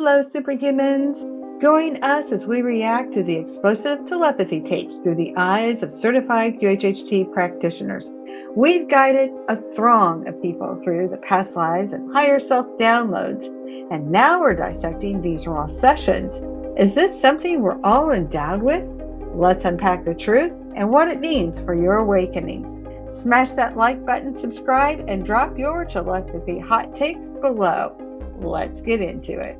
Hello, superhumans. Join us as we react to the explosive telepathy tapes through the eyes of certified QHHT practitioners. We've guided a throng of people through the past lives and higher self downloads, and now we're dissecting these raw sessions. Is this something we're all endowed with? Let's unpack the truth and what it means for your awakening. Smash that like button, subscribe, and drop your telepathy hot takes below. Let's get into it.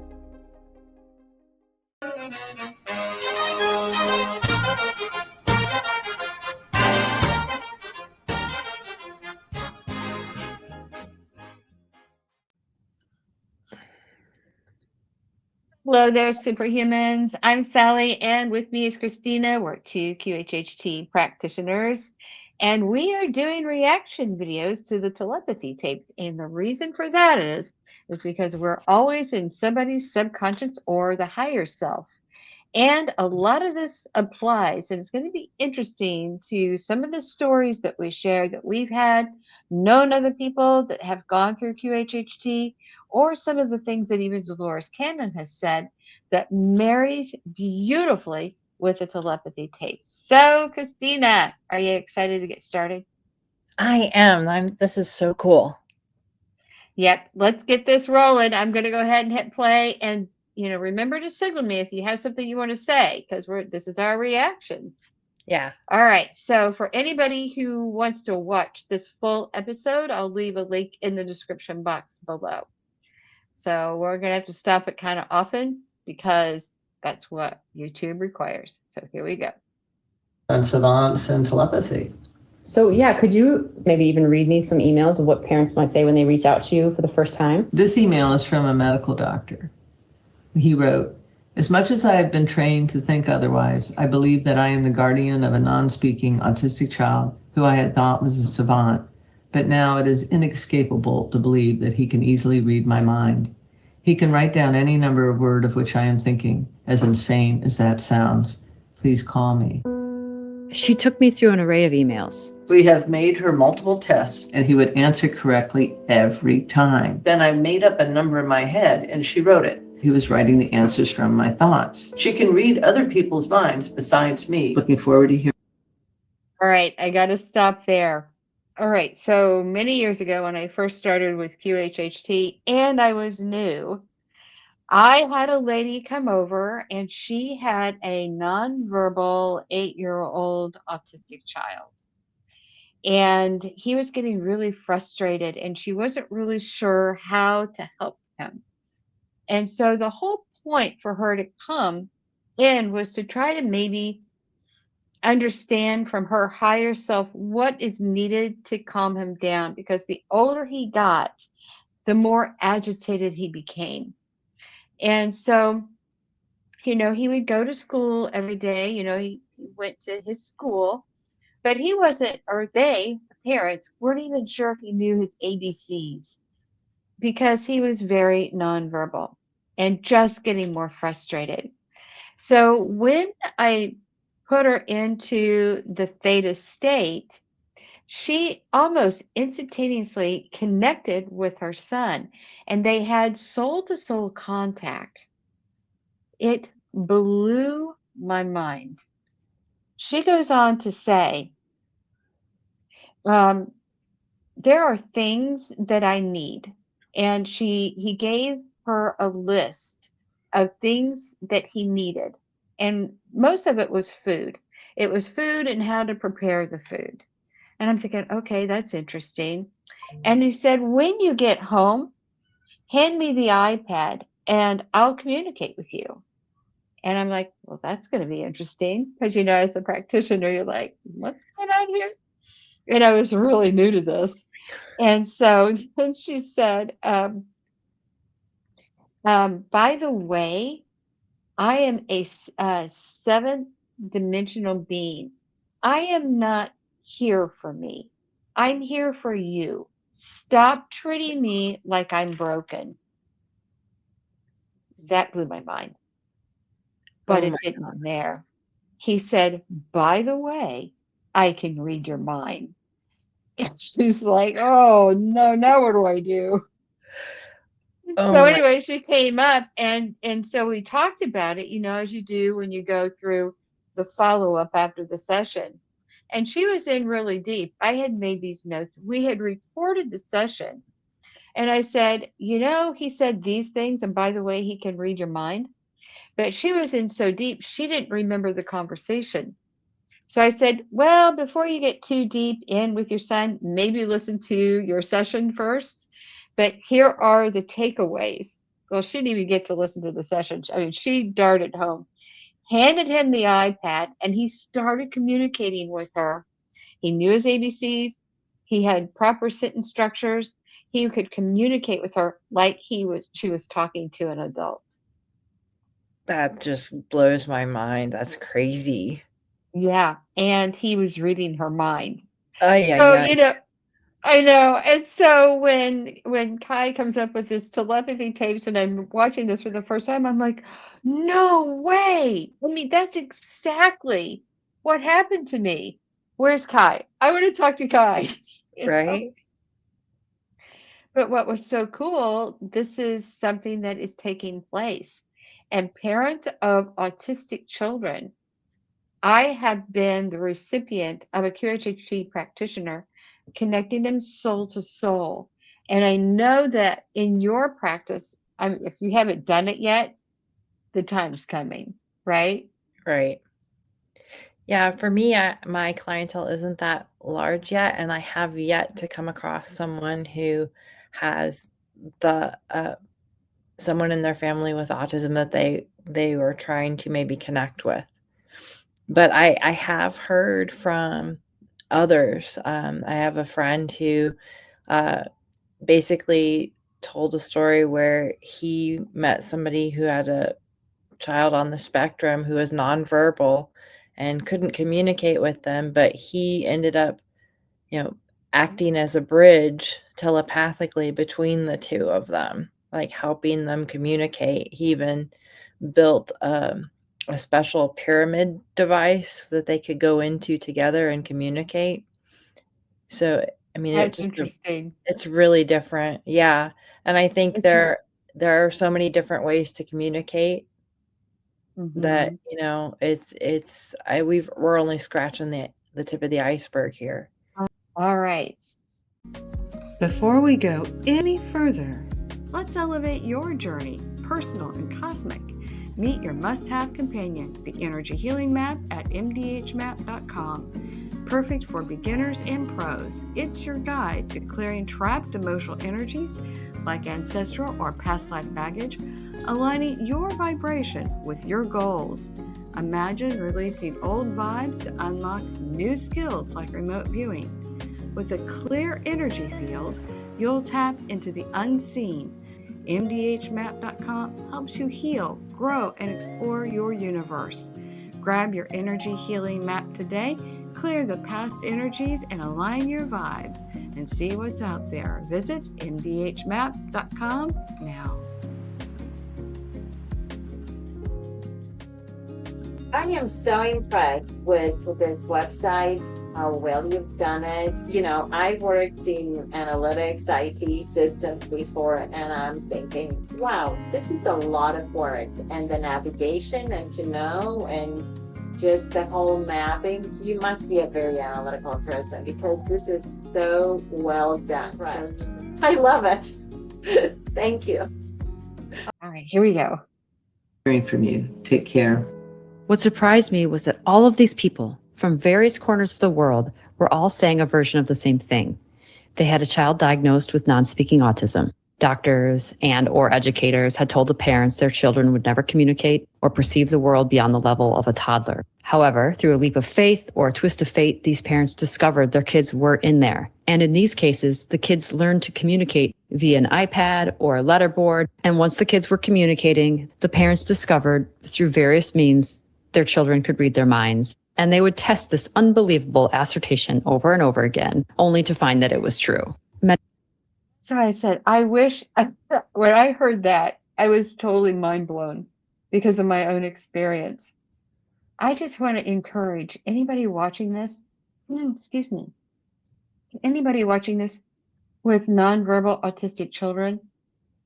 Hello there, superhumans. I'm Sally, and with me is Christina. We're two QHHT practitioners, and we are doing reaction videos to the telepathy tapes. And the reason for that is because we're always in somebody's subconscious or the higher self. And a lot of this applies, and it's going to be interesting to some of the stories that we share that we've had, known other people that have gone through QHHT, or some of the things that even Dolores Cannon has said that marries beautifully with the telepathy tape. So, Christina, are you excited to get started? I am. This is so cool. Yep, let's get this rolling. I'm going to go ahead and hit play, and remember to signal me if you have something you want to say, because this is our reaction. Yeah. All right. So for anybody who wants to watch this full episode, I'll leave a link in the description box below. So we're going to have to stop it kind of often because that's what YouTube requires. So here we go. And savants and telepathy. So yeah, could you maybe even read me some emails of what parents might say when they reach out to you for the first time? This email is from a medical doctor. He wrote, "As much as I have been trained to think otherwise, I believe that I am the guardian of a non-speaking autistic child who I had thought was a savant, but now it is inescapable to believe that he can easily read my mind. He can write down any number of words of which I am thinking, as insane as that sounds. Please call me." She took me through an array of emails. We have made her multiple tests, and he would answer correctly every time. Then I made up a number in my head, and she wrote it. He was writing the answers from my thoughts. She can read other people's minds besides me. Looking forward to hearing. All right, I got to stop there. All right, so many years ago when I first started with QHHT and I was new, I had a lady come over and she had a nonverbal 8-year-old autistic child. And he was getting really frustrated and she wasn't really sure how to help him. And so the whole point for her to come in was to try to maybe understand from her higher self what is needed to calm him down, because the older he got, the more agitated he became. And so, he would go to school every day, he went to his school, but he wasn't, or they, the parents, weren't even sure if he knew his ABCs because he was very nonverbal and just getting more frustrated. So when I put her into the theta state, she almost instantaneously connected with her son and they had soul to soul contact. It blew my mind. She goes on to say, there are things that I need. And he gave her a list of things that he needed. And most of it was food. It was food and how to prepare the food. And I'm thinking, okay, that's interesting. And he said, when you get home, hand me the iPad and I'll communicate with you. And I'm like, well, that's going to be interesting. Because, as a practitioner, you're like, what's going on here? And I was really new to this. And so then she said, by the way, I am a seventh dimensional being. I am not here for me. I'm here for you. Stop treating me like I'm broken. That blew my mind. But it didn't there. He said, by the way, I can read your mind. And she's like, oh, no, now what do I do? Oh So my, anyway, she came up and so we talked about it, as you do when you go through the follow-up after the session. And she was in really deep. I had made these notes. We had recorded the session. And I said, he said these things, and by the way, he can read your mind. But she was in so deep, she didn't remember the conversation. So I said, well, before you get too deep in with your son, maybe listen to your session first. But here are the takeaways. Well, she didn't even get to listen to the session. I mean, she darted home, handed him the iPad, and he started communicating with her. He knew his ABCs. He had proper sentence structures. He could communicate with her like she was talking to an adult. that just blows my mind. That's crazy. Yeah, and he was reading her mind. Oh yeah, So, yeah. I know. And so when Kai comes up with his telepathy tapes and I'm watching this for the first time, I'm like, no way. I mean, that's exactly what happened to me. Where's Kai? I want to talk to Kai. you know? Right? But what was so cool, this is something that is taking place. And parents of autistic children, I have been the recipient of a QHHT practitioner connecting them soul to soul. And I know that in your practice, if you haven't done it yet, the time's coming, right? Right. Yeah, for me, my clientele isn't that large yet, and I have yet to come across someone who has the someone in their family with autism that they were trying to maybe connect with. But I have heard from others. I have a friend who uh, basically told a story where he met somebody who had a child on the spectrum who was nonverbal and couldn't communicate with them, but he ended up, acting as a bridge telepathically between the two of them, like helping them communicate. He even built a special pyramid device that they could go into together and communicate. So, I mean, That's interesting. it's really different. Yeah. And I think It's there are so many different ways to communicate that, mhm. we're only scratching the tip of the iceberg here. All right. Before we go any further, let's elevate your journey, personal and cosmic. Meet your must-have companion, the Energy Healing Map at mdhmap.com. Perfect for beginners and pros. It's your guide to clearing trapped emotional energies like ancestral or past life baggage, aligning your vibration with your goals. Imagine releasing old vibes to unlock new skills like remote viewing. With a clear energy field, you'll tap into the unseen. mdhmap.com helps you heal, grow, and explore your universe. Grab your energy healing map today, clear the past energies, and align your vibe, and see what's out there. Visit mdhmap.com now. I am so impressed with this website, how well you've done it. I worked in analytics, IT systems before, and I'm thinking, wow, this is a lot of work. And the navigation and to know and just the whole mapping, you must be a very analytical person because this is so well done. I love it. Thank you. All right, here we go. Hearing from you. Take care. What surprised me was that all of these people from various corners of the world were all saying a version of the same thing. They had a child diagnosed with non-speaking autism. Doctors and or educators had told the parents their children would never communicate or perceive the world beyond the level of a toddler. However, through a leap of faith or a twist of fate, these parents discovered their kids were in there. And in these cases, the kids learned to communicate via an iPad or a letterboard. And once the kids were communicating, the parents discovered through various means their children could read their minds. And they would test this unbelievable assertion over and over again, only to find that it was true. So I said, when I heard that, I was totally mind blown because of my own experience. I just want to encourage anybody watching this, anybody watching this with nonverbal autistic children,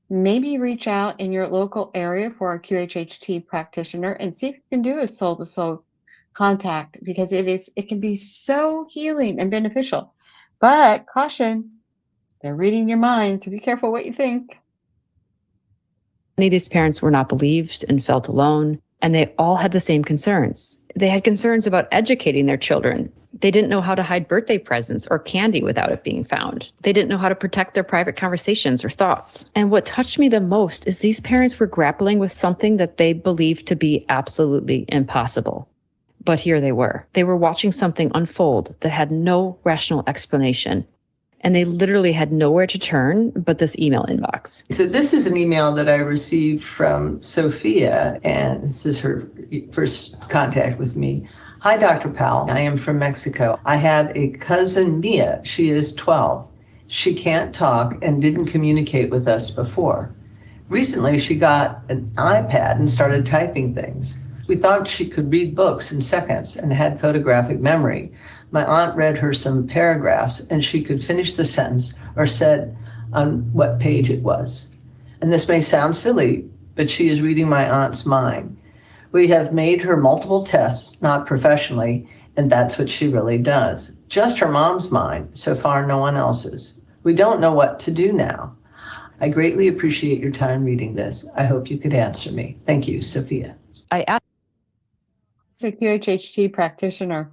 maybe reach out in your local area for a QHHT practitioner and see if you can do a soul-to-soul contact, because it can be so healing and beneficial. But caution, they're reading your mind, so be careful what you think. Many of these parents were not believed and felt alone, and they all had the same concerns. They had concerns about educating their children. They didn't know how to hide birthday presents or candy without it being found. They didn't know how to protect their private conversations or thoughts. And what touched me the most is these parents were grappling with something that they believed to be absolutely impossible. But here they were. They were watching something unfold that had no rational explanation. And they literally had nowhere to turn but this email inbox. So this is an email that I received from Sophia, and this is her first contact with me. Hi, Dr. Powell. I am from Mexico. I had a cousin, Mia. She is 12. She can't talk and didn't communicate with us before. Recently, she got an iPad and started typing things. We thought she could read books in seconds and had photographic memory. My aunt read her some paragraphs and she could finish the sentence or said on what page it was. And this may sound silly, but she is reading my aunt's mind. We have made her multiple tests, not professionally, and that's what she really does. Just her mom's mind, so far no one else's. We don't know what to do now. I greatly appreciate your time reading this. I hope you could answer me. Thank you, Sophia. I asked As a QHHT practitioner,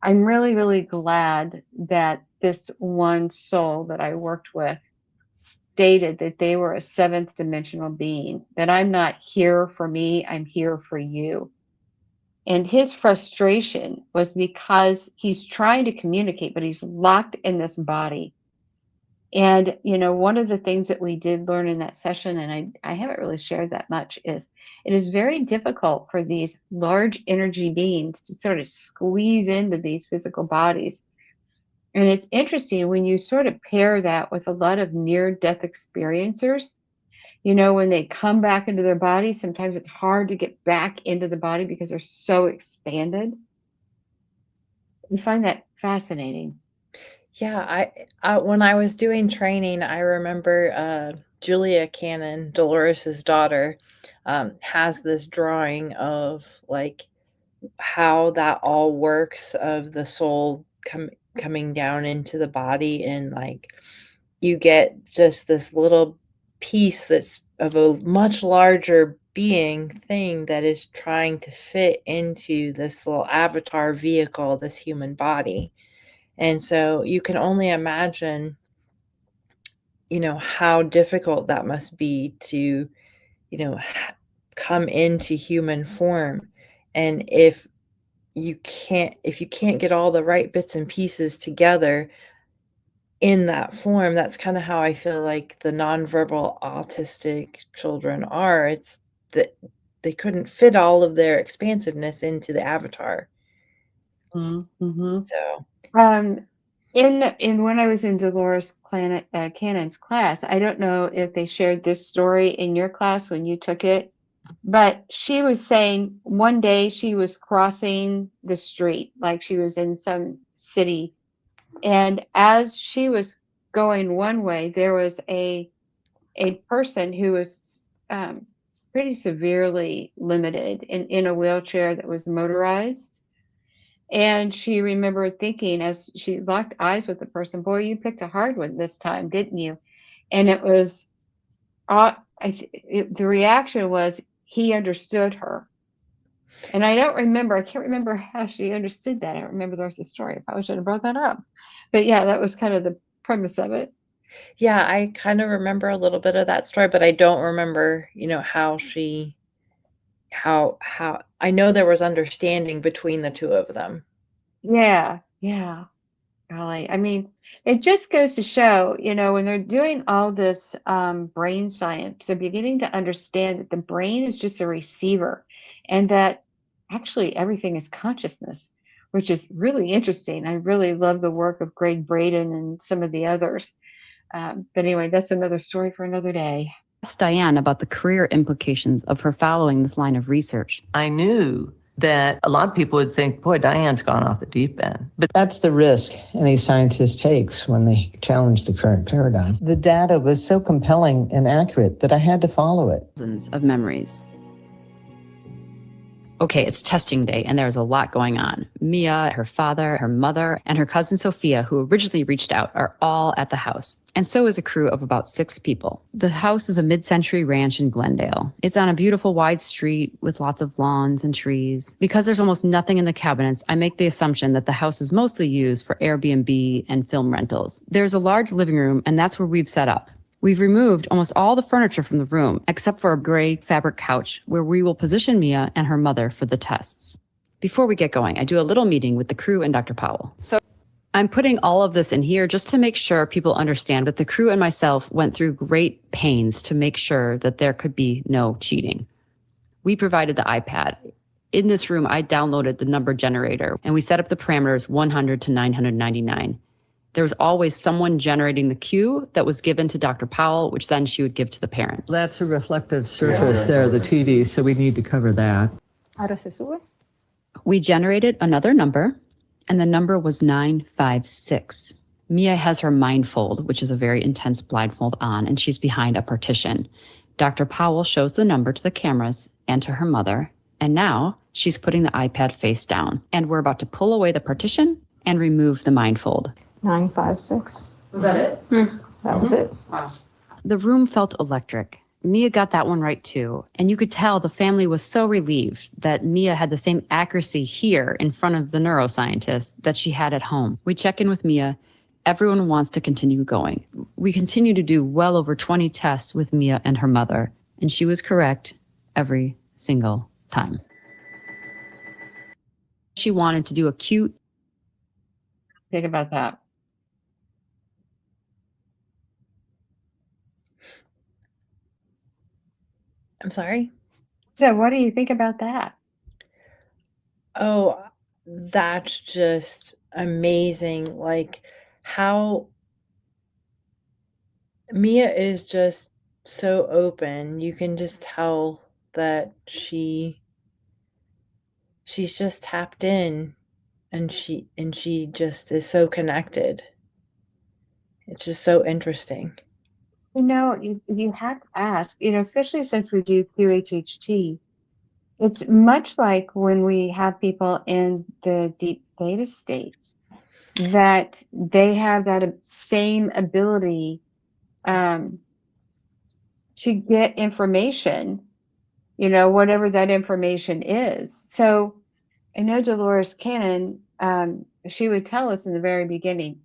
I'm really, really glad that this one soul that I worked with stated that they were a seventh dimensional being, that I'm not here for me, I'm here for you. And his frustration was because he's trying to communicate, but he's locked in this body. And, you know, one of the things that we did learn in that session, and I haven't really shared that much, is it is very difficult for these large energy beings to sort of squeeze into these physical bodies. And it's interesting when you sort of pair that with a lot of near-death experiencers. You know, when they come back into their body, sometimes it's hard to get back into the body because they're so expanded. We find that fascinating. Yeah, when I was doing training, I remember Julia Cannon, Dolores's daughter, has this drawing of like how that all works, of the soul coming down into the body, and like you get just this little piece that's of a much larger being thing that is trying to fit into this little avatar vehicle, this human body. And so you can only imagine, you know, how difficult that must be to, you know, come into human form. And if you can't get all the right bits and pieces together in that form, that's kind of how I feel like the nonverbal autistic children are. It's that they couldn't fit all of their expansiveness into the avatar. Mm-hmm. So In when I was in Dolores Cannon's class, I don't know if they shared this story in your class when you took it, but she was saying one day she was crossing the street, like she was in some city, and as she was going one way, there was a person who was pretty severely limited in a wheelchair that was motorized. And she remembered thinking as she locked eyes with the person, boy, you picked a hard one this time, didn't you? And it was, the reaction was he understood her. And I can't remember how she understood that. I don't remember the rest of the story. I probably should have brought that up. But yeah, that was kind of the premise of it. yeah, I kind of remember a little bit of that story, but I don't remember, you know, how I know there was understanding between the two of them. Yeah, yeah. Golly, I mean, it just goes to show, you know, when they're doing all this brain science, they're beginning to understand that the brain is just a receiver, and that actually everything is consciousness, which is really interesting. I really love the work of Greg Braden and some of the others. But anyway, that's another story for another day. Diane about the career implications of her following this line of research. I knew that a lot of people would think, boy, Diane's gone off the deep end. But that's the risk any scientist takes when they challenge the current paradigm. The data was so compelling and accurate that I had to follow it. Of memories. Okay, it's testing day, and there's a lot going on. Mia, her father, her mother, and her cousin Sophia, who originally reached out, are all at the house. And so is a crew of about 6 people. The house is a mid-century ranch in Glendale. It's on a beautiful wide street with lots of lawns and trees. Because there's almost nothing in the cabinets, I make the assumption that the house is mostly used for Airbnb and film rentals. There's a large living room, and that's where we've set up. We've removed almost all the furniture from the room, except for a gray fabric couch, where we will position Mia and her mother for the tests. Before we get going, I do a little meeting with the crew and Dr. Powell. So I'm putting all of this in here just to make sure people understand that the crew and myself went through great pains to make sure that there could be no cheating. We provided the iPad. In this room, I downloaded the number generator, and we set up the parameters 100 to 999. There was always someone generating the cue that was given to Dr. Powell, which then she would give to the parent. That's a reflective surface there, the TV, so we need to cover that. We generated another number, and the number was 956. Mia has her mindfold, which is a very intense blindfold on, and she's behind a partition. Dr. Powell shows the number to the cameras and to her mother, and now she's putting the iPad face down, and we're about to pull away the partition and remove the mindfold. 956. Was that it? That was it. Wow. The room felt electric. Mia got that one right too. And you could tell the family was so relieved that Mia had the same accuracy here in front of the neuroscientist that she had at home. We check in with Mia. Everyone wants to continue going. We continue to do well over 20 tests with Mia and her mother, and she was correct every single time. She wanted to do a cute. Think about that. I'm sorry? So what do you think about that? Oh, that's just amazing. Like how Mia is just so open. You can just tell that she's just tapped in and she just is so connected. It's just so interesting. You have to ask, especially since we do QHHT, it's much like when we have people in the deep theta state, that they have that same ability to get information, whatever that information is. So I know Dolores Cannon, she would tell us in the very beginning,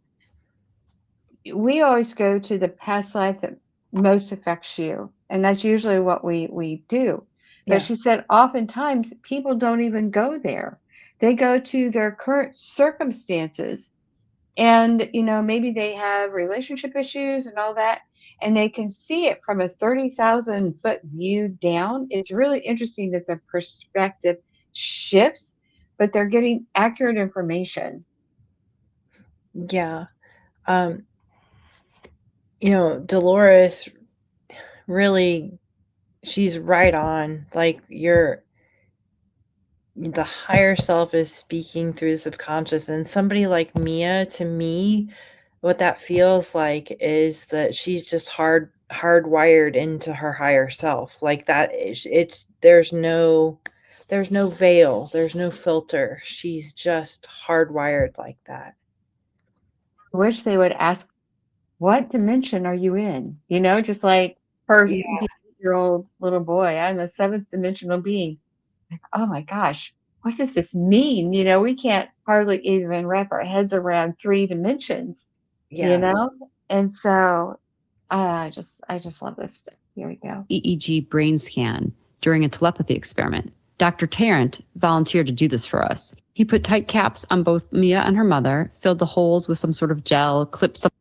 we always go to the past life that most affects you. And that's usually what we do. But she said oftentimes people don't even go there. They go to their current circumstances. And, maybe they have relationship issues and all that. And they can see it from a 30,000 foot view down. It's really interesting that the perspective shifts, but they're getting accurate information. Yeah. Dolores really, she's right on. Like the higher self is speaking through the subconscious, and somebody like Mia, to me, what that feels like is that she's just hardwired into her higher self. Like that, there's no veil, there's no filter. She's just hardwired like that. I wish they would ask, what dimension are you in? Just like her 8-year-old little boy, I'm a 7th dimensional being. Like, oh my gosh, what does this mean? We can't hardly even wrap our heads around 3 dimensions, And so I just love this stuff. Here we go. EEG brain scan during a telepathy experiment. Dr. Tarrant volunteered to do this for us. He put tight caps on both Mia and her mother, filled the holes with some sort of gel, clipped something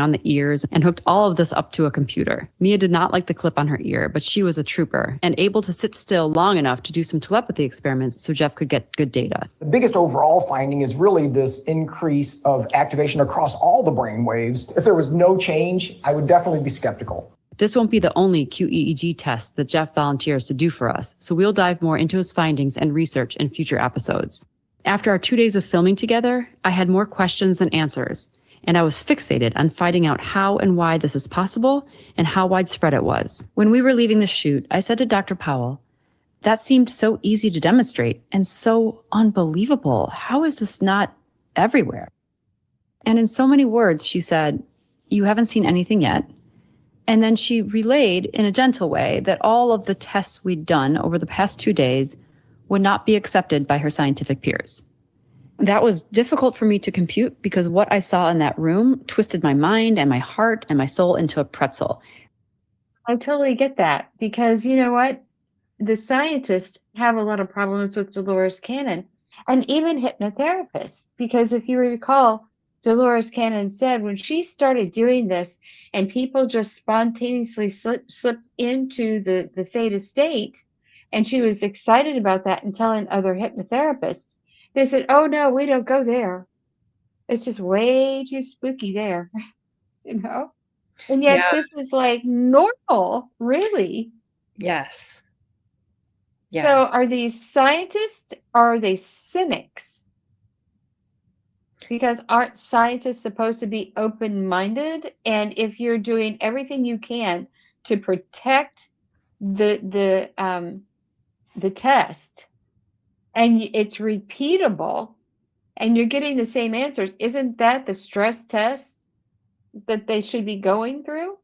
on the ears, and hooked all of this up to a computer. Mia did not like the clip on her ear, but she was a trooper and able to sit still long enough to do some telepathy experiments so Jeff could get good data. The biggest overall finding is really this increase of activation across all the brain waves. If there was no change, I would definitely be skeptical. This won't be the only QEEG test that Jeff volunteers to do for us, so we'll dive more into his findings and research in future episodes. After our 2 days of filming together, I had more questions than answers, and I was fixated on finding out how and why this is possible and how widespread it was. When we were leaving the shoot, I said to Dr. Powell, "That seemed so easy to demonstrate and so unbelievable. How is this not everywhere?" And in so many words, she said, "You haven't seen anything yet." And then she relayed in a gentle way that all of the tests we'd done over the past 2 days would not be accepted by her scientific peers. That was difficult for me to compute because what I saw in that room twisted my mind and my heart and my soul into a pretzel. I totally get that because you know what? The scientists have a lot of problems with Dolores Cannon and even hypnotherapists, because if you recall, Dolores Cannon said when she started doing this and people just spontaneously slipped into the theta state, and she was excited about that and telling other hypnotherapists, they said, "Oh no, we don't go there. It's just way too spooky there." you know? And yet Yeah. this is like normal, really. Yes. So Yes. are these scientists or are they cynics? Because aren't scientists supposed to be open-minded? And if you're doing everything you can to protect the test and it's repeatable and you're getting the same answers, isn't that the stress test that they should be going through?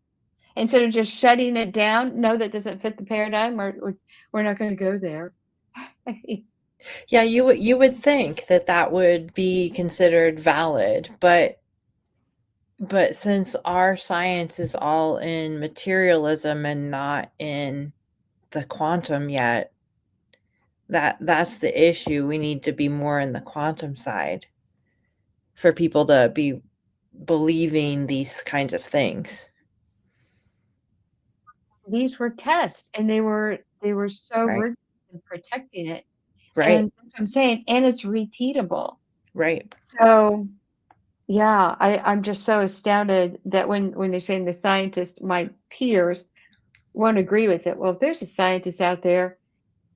Instead of just shutting it down, no, that doesn't fit the paradigm, or we're not going to go there. Yeah, you would think that would be considered valid, but since our science is all in materialism and not in the quantum yet, that's the issue. We need to be more in the quantum side for people to be believing these kinds of things. These were tests, and they were so Right. rigorous in protecting it. Right. And that's what I'm saying, and it's repeatable. Right. So yeah, I'm just so astounded that when they're saying the scientists, my peers, won't agree with it. Well, if there's a scientist out there,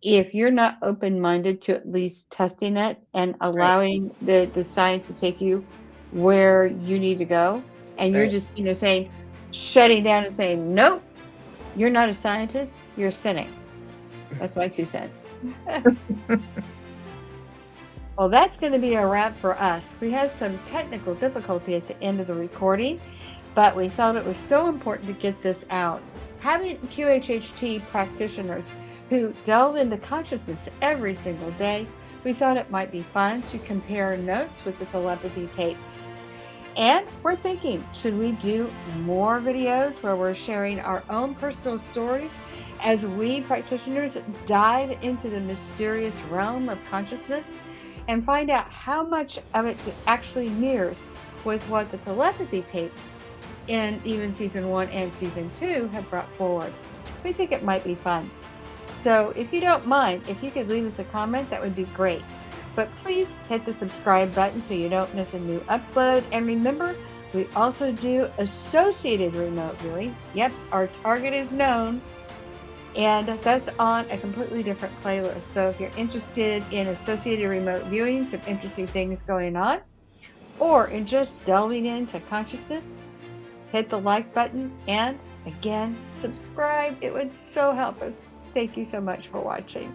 if you're not open-minded to at least testing it and allowing the science to take you where you need to go, and you're Right. just saying, shutting down and saying, nope, you're not a scientist, you're a cynic. That's my 2 cents. Well, that's going to be a wrap for us. We had some technical difficulty at the end of the recording, but we felt it was so important to get this out. Having QHHT practitioners who delve into consciousness every single day, we thought it might be fun to compare notes with the telepathy tapes. And we're thinking, should we do more videos where we're sharing our own personal stories as we practitioners dive into the mysterious realm of consciousness and find out how much of it actually mirrors with what the telepathy tapes in even season 1 and season 2 have brought forward? We think it might be fun. So if you don't mind, if you could leave us a comment, that would be great. But please hit the subscribe button so you don't miss a new upload. And remember, we also do associated remote viewing. Yep, our target is known. And that's on a completely different playlist. So if you're interested in associated remote viewing, some interesting things going on, or in just delving into consciousness, hit the like button and again, subscribe. It would so help us. Thank you so much for watching.